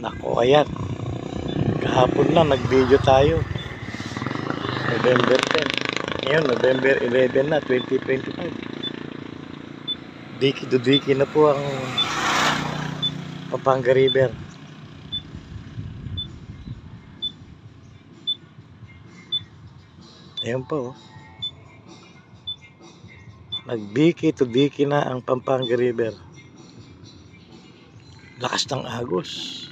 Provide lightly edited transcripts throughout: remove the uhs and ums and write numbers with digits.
Nako, ayan. Kahapon lang nag-video tayo. November 10. Ngayon, November 11 na, 2025. Diki-dudiki na po ang Pampanga River. Ayan po. Nagdiki-to-diki na ang Pampanga River. Lakas ng agos.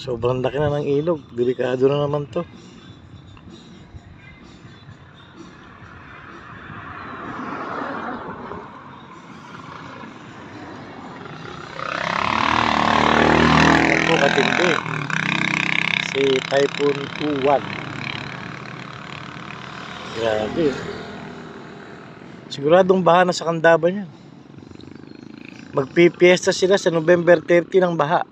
Sobrang laki na ng ilog. Delikado na naman to. Ayan po katindi. Si Typhoon 21. Grabe. Siguradong baha na sa Candaba niyan. Magpipiesta sila sa November 30 ng baha.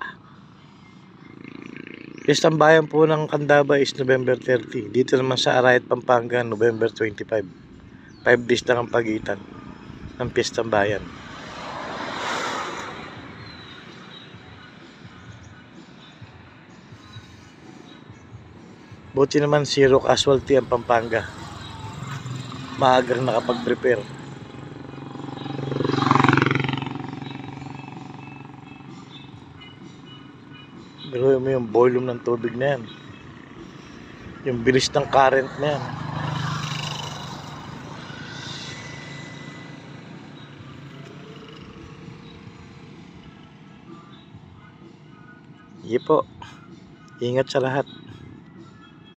Piyestang bayan po ng Candaba is November 30. Dito naman sa Arayat, Pampanga, November 25. 5 days lang ang pagitan ng piyestang bayan. Buti naman zero casualty ang Pampanga. Maagang nakapag-prepare. Pero mo yung volume ng tubig na yan. Yung bilis ng current na yan. Sige po. Ingat sa lahat.